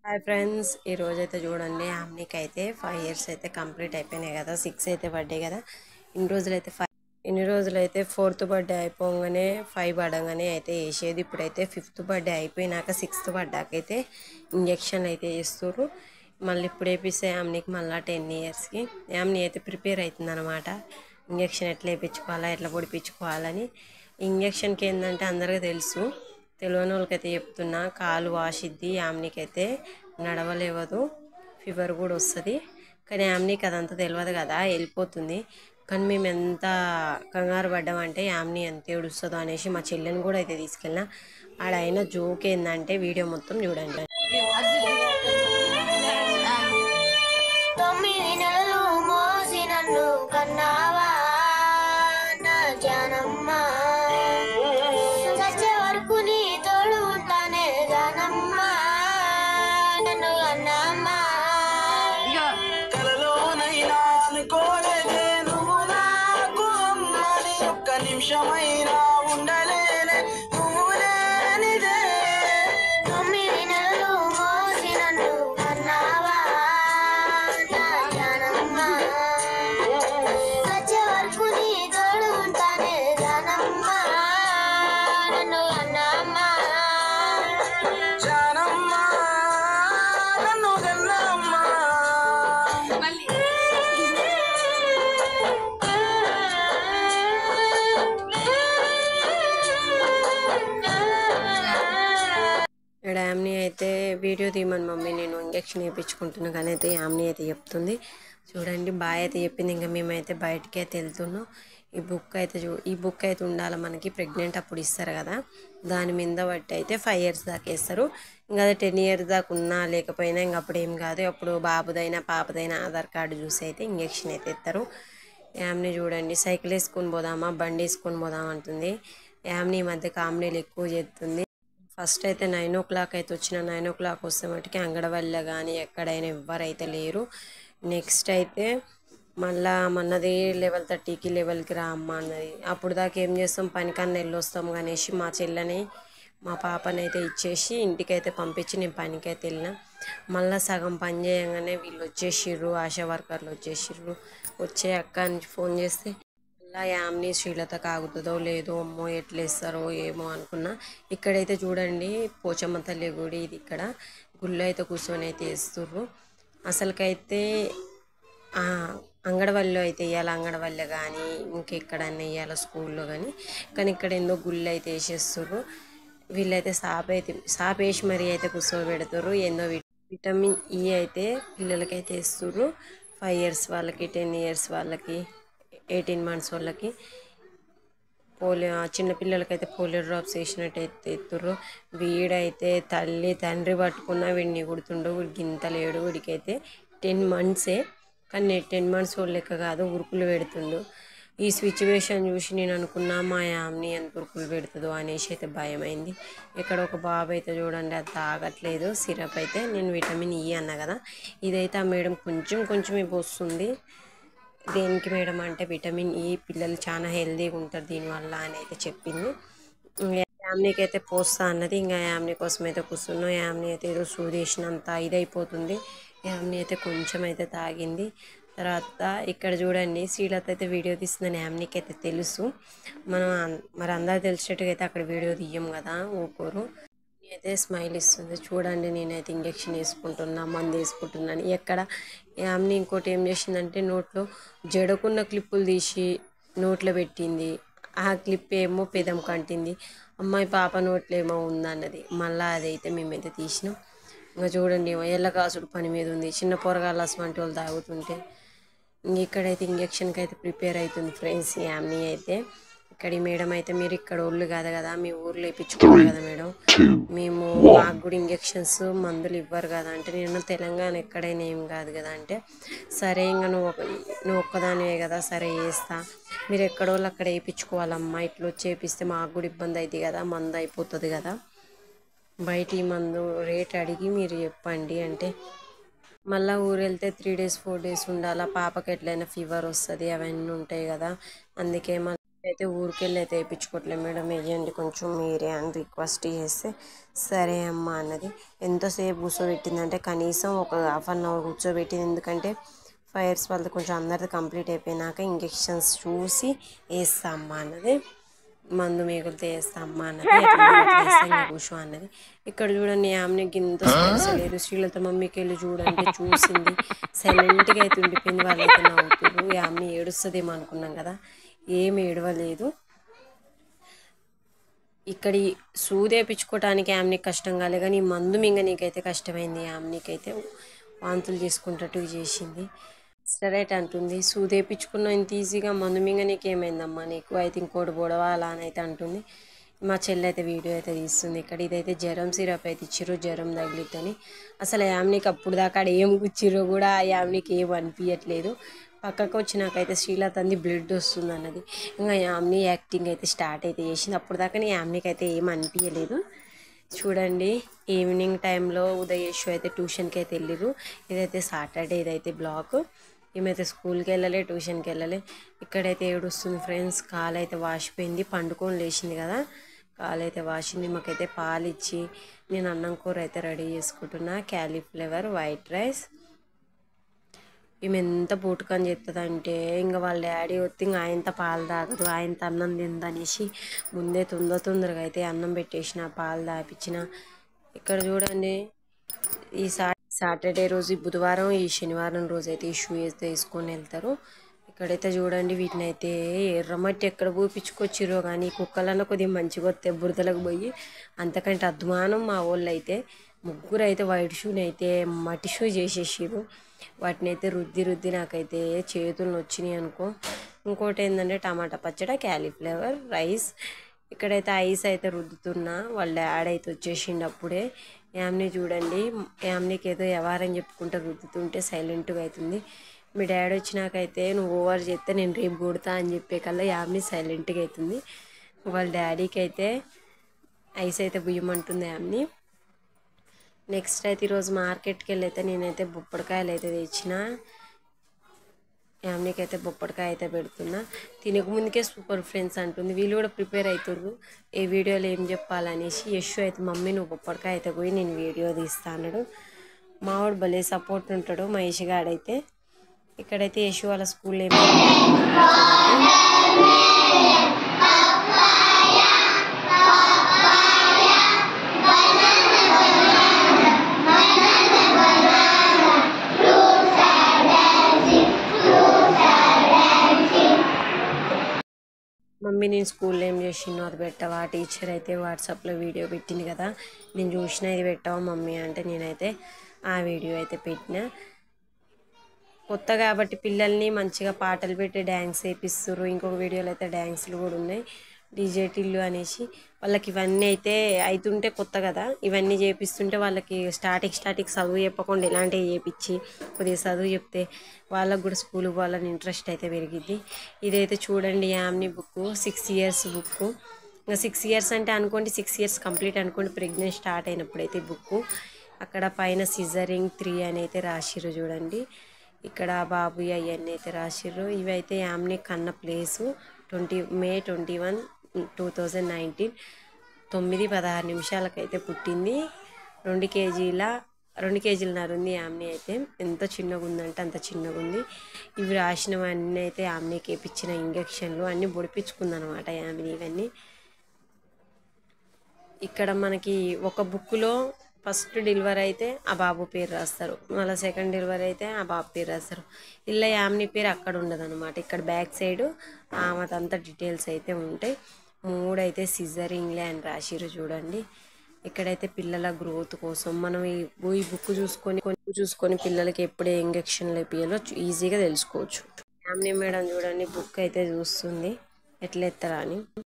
Hi friends, ఈ రోజైతే చూడండి ఆమ్నికి అయితే 5 ఇయర్స్ అయితే కంప్లీట్ అయిపోయినాయి కదా. 6 అయితే పడ్డాయి కదా. ఇన్ని రోజులైతే 4th బర్త్డే అయిపోగానే 5 పడగానే అయితే వేసేది. ఇప్పుడైతే 5th బర్త్డే అయిపోయినాక 6th పడ్డాకైతే ఇంజక్షన్ అయితే వేస్తారు. మళ్ళీ ఇప్పుడు వేపిస్తే ఆమ్నికి మళ్ళీ 10 ఇయర్స్కి ఆమ్ని అయితే ప్రిపేర్ అవుతుంది అనమాట. ఇంజక్షన్ ఎట్లా వేయించుకోవాలా, ఎట్లా పొడిపించుకోవాలని. ఇంజక్షన్కి ఏంటంటే అందరికీ తెలుసు, తెలియని వాళ్ళకైతే చెప్తున్నా. కాలు వాసిద్ది, ఆమ్నికైతే నడవలేవదు, ఫీవర్ కూడా వస్తుంది. కానీ ఆమ్నికి అదంతా తెలియదు కదా, వెళ్ళిపోతుంది. కానీ మేము ఎంత కంగారు పడ్డామంటే ఆమ్ని ఎంత ఏడుస్తుందో అనేసి మా చెల్లెని కూడా అయితే తీసుకెళ్ళినా. ఆడైన జోక్ ఏంటంటే వీడియో మొత్తం చూడండి. 9 నెలలు మోసి నన్ను కన్నావా నా జానమ్మ, చచ్చే వరకు నీ తోడు ఉంటానే జానమ్మ, నన్ను కన్నమ్మ. కలలోనైనా అనుకోలేదే నువ్వు నాకు అమ్మని, ఒక్క నిమిషమైనా ఉండలేనే నువ్వు లేనిదే. 9 నెలలు మోసి నన్ను కన్నావా నా జానమ్మ, చచ్చే వరకు నీ తోడు ఉంటానే జానమ్మ, నన్ను కన్నమ్మ. జానమ్మ నన్ను కన్నమ్మ. ఇక్కడ యామ్ని అయితే వీడియో తీయమని మమ్మీ నేను ఇంజక్షన్ వేయించుకుంటున్నా కానీ అయితే యామ్ని అయితే చెప్తుంది. చూడండి, బాయ్ అయితే చెప్పింది. ఇంకా మేమైతే బయటికి అయితే వెళ్తున్నాం. ఈ బుక్ అయితే ఉండాలి మనకి, ప్రెగ్నెంట్ అప్పుడు ఇస్తారు కదా, దాని మీద బట్టి అయితే 5 ఇయర్స్ దాకా వేస్తారు. ఇంకా అదే 10 ఇయర్స్ దాకా ఉన్నా లేకపోయినా ఇంక అప్పుడు ఏం కాదు. అప్పుడు బాబుదైనా పాపదైనా ఆధార్ కార్డు చూసి అయితే ఇంజక్షన్ అయితే ఇస్తారు. యామ్ని చూడండి, సైకిల్ వేసుకొని పోదామా బండి వేసుకొని పోదాం అంటుంది. యామ్ని ఈ మధ్య కామెడీలు ఎక్కువ చేస్తుంది. ఫస్ట్ అయితే 9 o'clock అయితే వచ్చిన. 9 o'clock వస్తే మటుకి అంగడవల్ల కానీ ఎక్కడైనా ఎవ్వరైతే లేరు. నెక్స్ట్ అయితే మళ్ళా మన్నది 11:30కి 11కి రా అమ్మ అన్నది. అప్పుడు దాకా ఏం చేస్తాం, పనికన్నా వెళ్ళొస్తాం అనేసి మా చెల్లని మా పాపని అయితే ఇచ్చేసి ఇంటికైతే పంపించి నేను పనికైతే వెళ్ళిన. మళ్ళీ సగం పని చేయగానే వీళ్ళు వచ్చేసిర్రు, ఆశా వర్కర్లు వచ్చేసిర్రు. వచ్చే అక్క అని ఫోన్ చేస్తే అలా యామ్ని శ్రీలత కాగుతుందో లేదో, అమ్మో ఎట్లేస్తారో ఏమో అనుకున్నా. ఇక్కడైతే చూడండి పోచమ్మ తల్లి గుడి, ఇది ఇక్కడ గుళ్ళో అయితే కూర్చొని అయితే వేస్తుర్రు. అసలుకైతే అంగడవల్లిలో అయితే వేయాలి, అంగడవల్లి కానీ ఇంకెక్కడన్నా వేయాలి స్కూల్లో కానీ ఇక్కడ ఏందో గుళ్ళు అయితే వేసేస్తుర్రు. వీళ్ళైతే సాప్ వేసి మరీ అయితే కూర్చోబెడుతుర్రు. ఏందో విటమిన్ ఈ అయితే పిల్లలకైతే వేస్తుర్రు. 5 years వాళ్ళకి, 10 years వాళ్ళకి, 18 months వాళ్ళకి పోలియో, చిన్నపిల్లలకైతే పోలియో డ్రాప్స్ వేసినట్టయితే ఎత్తుర్రు. వీడైతే తల్లి తండ్రి పట్టుకున్న వీడిని కుడుతుండు. వీడికి ఇంత లేడు, వీడికైతే 10 months, కానీ 10 months వాళ్ళు లెక్క కాదు, ఉరుకులు పెడుతుండు. ఈ సిచ్యువేషన్ చూసి నేను అనుకున్నా మా యామ్ని ఎంత ఉరుకులు పెడుతుందో అనేసి అయితే భయమైంది. ఇక్కడ ఒక బాబు అయితే చూడండి, అది తాగట్లేదు సిరప్ అయితే. నేను విటమిన్ ఈ అన్నా కదా, ఇదైతే ఆ మేడం కొంచెం వస్తుంది. దేనికి మేడం అంటే విటమిన్ ఈ, పిల్లలు చాలా హెల్తీగా ఉంటారు దీనివల్ల అని అయితే చెప్పింది. యామ్నికి అయితే పోస్తా అన్నది. ఇంకా యామ్ని కోసం అయితే కూర్చున్నాం. యామ్ని అయితే ఏదో సూదేసినంత ఇదైపోతుంది. యామ్ని అయితే కొంచెం అయితే తాగింది. తర్వాత ఇక్కడ చూడండి శ్రీలత అయితే వీడియో తీస్తుందని యామ్నికి అయితే తెలుసు. మరి అందరూ తెలిసేట్టుగా అయితే అక్కడ వీడియో తీయం కదా, ఊకోరు. అయితే స్మైల్ ఇస్తుంది. చూడండి నేనైతే ఇంజక్షన్ వేసుకుంటున్నా, మందు వేసుకుంటున్నాను. ఎక్కడ యామ్ని ఇంకోటి ఏం చేసిందంటే నోట్లో జడకున్న క్లిప్పులు తీసి నోట్లో పెట్టింది. ఆ క్లిప్ ఏమో పెదం కంటింది. అమ్మాయి పాప నోట్లో ఏమో ఉందన్నది. మళ్ళీ అదైతే మేమైతే తీసినాం. ఇంకా చూడండి ఎల్లకాసుడు పని మీద ఉంది. చిన్న పొరగాళ్ళ అసమంటి వాళ్ళు తాగుతుంటే ఇక్కడైతే ఇంజక్షన్కి అయితే ప్రిపేర్ అవుతుంది ఫ్రెండ్స్ యామ్ని అయితే. ఇక్కడ ఈ మేడం అయితే మీరు ఇక్కడ ఊళ్ళు కాదు కదా, మీ ఊర్లో వేయించుకోవాలి కదా మేడం, మేము మాకు కూడా ఇంజక్షన్స్ మందులు ఇవ్వరు కదా అంటే, నేను తెలంగాణ ఎక్కడైనా ఏం కాదు కదా అంటే, సరే ఇంకా నువ్వు ఒక్కదానివే కదా, సరే వేస్తా, మీరు ఎక్కడోళ్ళు అక్కడ వేయించుకోవాలమ్మా, ఇట్లా వచ్చి వేపిస్తే మాకు కూడా ఇబ్బంది అవుతుంది కదా, మందు అయిపోతుంది కదా, బయట ఈ మందు రేట్ అడిగి మీరు చెప్పండి అంటే, మళ్ళీ ఊరు వెళ్తే 3 days 4 days ఉండాలా, పాపకి ఎట్లయినా ఫీవర్ వస్తుంది అవన్నీ ఉంటాయి కదా, అందుకే అయితే ఊరికెళ్ళి అయితే వేయించుకోవట్లేదు మేడం, వేయండి కొంచెం మీరే అని రిక్వెస్ట్ చేస్తే సరే అమ్మా అన్నది. ఎంతసేపు కూర్చోబెట్టిందంటే కనీసం ఒక హాఫ్ అన్ అవర్ కూర్చోబెట్టింది. ఎందుకంటే ఫైర్స్ వాళ్ళది కొంచెం అందరిది కంప్లీట్ అయిపోయినాక ఇంజెక్షన్స్ చూసి వేస్తా అమ్మా అన్నది. మందు మిగులితే వేస్తా అమ్మా అన్నది. ఇంకా కూర్చో అన్నది. ఇక్కడ చూడండి ఆమెకి ఇంత స్పేస్ లేదు. శ్రీలత మమ్మీకి వెళ్ళి చూడంటే చూసింది, సైలెంట్గా అయితే ఉండిపోయింది. వాళ్ళైతే నవ్వుతున్నారు. ఆమె ఏడుస్తుందేమో అనుకున్నాం కదా, ఏమి ఏడవలేదు. ఇక్కడ సూది వేయించుకోవటానికి ఆమెకి కష్టం కాలే, కానీ ఈ మందు మింగ నీకైతే కష్టమైంది. ఆమెకైతే వాంతులు చేసుకుంటట్టు చేసింది. స్టెరైట్ అంటుంది, సూది వేయించుకున్నావు ఇంత ఈజీగా, మందు మింగ నీకు ఏమైందమ్మా, నీకు అయితే ఇంకోటి పొడవా అలా అని అయితే అంటుంది. మా చెల్లి అయితే వీడియో అయితే తీస్తుంది. ఇక్కడ ఇదైతే జ్వరం సిరప్ అయితే ఇచ్చిర్రు, జ్వరం తగిలిద్దని. అసలు యామ్నికి అప్పుడు దాకా ఆడ ఏం కూర్చిర్రో కూడా యామ్నికి ఏం అనిపించట్లేదు. పక్కకు వచ్చినాకైతే శ్రీలత అంది బ్లడ్ వస్తుంది అన్నది. ఇంకా యామ్ని యాక్టింగ్ అయితే స్టార్ట్ అయితే చేసింది. అప్పుడు దాకా యామ్నికి అయితే ఏం అనిపించలేదు. చూడండి ఈవినింగ్ టైంలో ఉదయేషు అయితే ట్యూషన్కి అయితే వెళ్ళిర్రు. ఇదైతే సాటర్డే, ఇదైతే బ్లాగ్. ఈమెయితే స్కూల్కి వెళ్ళలే, ట్యూషన్కి వెళ్ళలే. ఇక్కడైతే ఏడుస్తుంది ఫ్రెండ్స్, కాలు అయితే వాసిపోయింది, పండుకొని లేచింది కదా, కాలు అయితే వాసింది. మాకైతే పాలు ఇచ్చి నేను అన్నం కూర అయితే రెడీ చేసుకుంటున్నా, క్యాలీఫ్లవర్ వైట్ రైస్. ఈమె ఎంత పూటకని చెప్తుందంటే ఇంకా వాళ్ళ డాడీ వస్తే ఇంకా ఆయనతో పాలు తాగదు, ఆయనతో అన్నం తిందనేసి ముందే తొందరగా అయితే అన్నం పెట్టేసిన, పాలు తాపించిన. ఇక్కడ చూడండి ఈ సాటర్డే రోజు, ఈ బుధవారం, ఈ శనివారం రోజు అయితే ఈ షూ అయితే వేసుకొని వెళ్తారు. ఇక్కడైతే చూడండి వీటిని అయితే ఎర్రమట్టి ఎక్కడ పూపించుకొచ్చిరో కానీ కుక్కలన్నా కొద్దిగా మంచిగా వస్తే బురదలకు పోయి, అంతకంటే అధ్వానం మా వాళ్ళు అయితే. ముగ్గురు అయితే వైట్ షూని అయితే మట్టి షూ చేసేసారు. వాటిని అయితే రుద్ది నాకైతే చేతులు నొచ్చినాయి అనుకో. ఇంకోటి ఏంటంటే టమాటా పచ్చడి, క్యాలీఫ్లవర్ రైస్. ఇక్కడైతే ఐస్ అయితే రుద్దుతున్నా, వాళ్ళ డాడ్ అయితే వచ్చేసిండు అప్పుడే. యామ్ని చూడండి, యామ్నికి ఏదో వ్యవహారం చెప్పుకుంటూ రుద్దుతుంటే సైలెంట్గా అవుతుంది. మీ డాడీ వచ్చినాకైతే నువ్వు ఓవర్ చేస్తే నేను రేపు కొడతా అని చెప్పే కల్లా యామ్ని సైలెంట్గా అవుతుంది. వాళ్ళ డాడీకి అయితే ఐస్ అయితే బుయ్యమంటుంది యామ్ని. నెక్స్ట్ అయితే ఈరోజు మార్కెట్కి వెళ్ళి అయితే నేనైతే బొప్పడికాయలు అయితే తెచ్చిన. యామ్నికి అయితే బొప్పడికాయ అయితే పెడుతున్నా. తినక ముందుకే సూపర్ ఫ్రెండ్స్ అంటుంది. వీళ్ళు కూడా ప్రిపేర్ అవుతుర్రు ఏ వీడియోలో ఏం చెప్పాలనేసి. యశు అయితే మమ్మీ నువ్వు బొప్పడికాయ అయితే పోయి నేను వీడియో తీస్తా అన్నాడు. మావాడు భలే సపోర్ట్ ఉంటాడు మహేష్ గాడైతే. ఇక్కడైతే యశు వాళ్ళ స్కూల్లో ఏమి మమ్మీ నేను స్కూల్లో ఏం చేసినో అది పెట్టవా, టీచర్ అయితే వాట్సాప్లో వీడియో పెట్టింది కదా నేను చూసిన, ఇది పెట్టవా మమ్మీ అంటే నేనైతే ఆ వీడియో అయితే పెట్టిన. కొత్త కాబట్టి పిల్లల్ని మంచిగా పాటలు పెట్టి డ్యాన్స్ వేపిస్తుర్రు. ఇంకొక వీడియోలో అయితే డ్యాన్సులు కూడా ఉన్నాయి, డీజే టిల్లు అనేసి. వాళ్ళకి ఇవన్నీ అయితే అవుతుంటే కొత్త కదా, ఇవన్నీ చేపిస్తుంటే వాళ్ళకి స్టార్టింగ్ చదువు చెప్పకుండా ఇలాంటివి చేపించి కొద్దిగా చదువు చెప్తే వాళ్ళకు కూడా స్కూల్ పోవాలని ఇంట్రెస్ట్ అయితే పెరిగిద్ది. ఇదైతే చూడండి యామ్ని బుక్, 6 years బుక్. ఇంకా 6 years అంటే అనుకోండి 6 years కంప్లీట్ అనుకోండి, ప్రెగ్నెంట్ స్టార్ట్ అయినప్పుడైతే బుక్. అక్కడ పైన సిజరింగ్ 3 అని అయితే రాసిర్రు చూడండి. ఇక్కడ బాబు అవన్నీ అయితే రాసిర్రు. ఇవైతే యామ్ని కన్న ప్లేసు. May 21, 2019 9:16 నిమిషాలకైతే పుట్టింది. 2 kg ఉంది యామ్ని అయితే. ఎంత చిన్నగా ఉందంటే అంత చిన్నగా ఉంది. ఇవి రాసినవన్నీ అయితే యామ్నికి వేయించిన ఇంజక్షన్లు అన్నీ పొడిపించుకుందనమాట యామ్ని ఇవన్నీ. ఇక్కడ మనకి ఒక బుక్లో ఫస్ట్ డెలివరీ అయితే ఆ బాబు పేరు రాస్తారు, మళ్ళీ సెకండ్ డెలివరీ అయితే ఆ బాబు పేరు రాస్తారు. ఇలా యామ్ని పేరు అక్కడ ఉండదు అనమాట. ఇక్కడ బ్యాక్ సైడ్ ఆమెదంతా డీటెయిల్స్ అయితే ఉంటాయి. 3 అయితే సిజరింగ్లే అని రాసిరు చూడండి. ఇక్కడైతే పిల్లల గ్రోత్ కోసం మనం ఈ బుక్ చూసుకొని పిల్లలకి ఎప్పుడే ఇంజక్షన్లు వేయాలో ఈజీగా తెలుసుకోవచ్చు. యామ్ని మేడం చూడండి బుక్ అయితే చూస్తుంది ఎట్లా ఎత్తరా అని.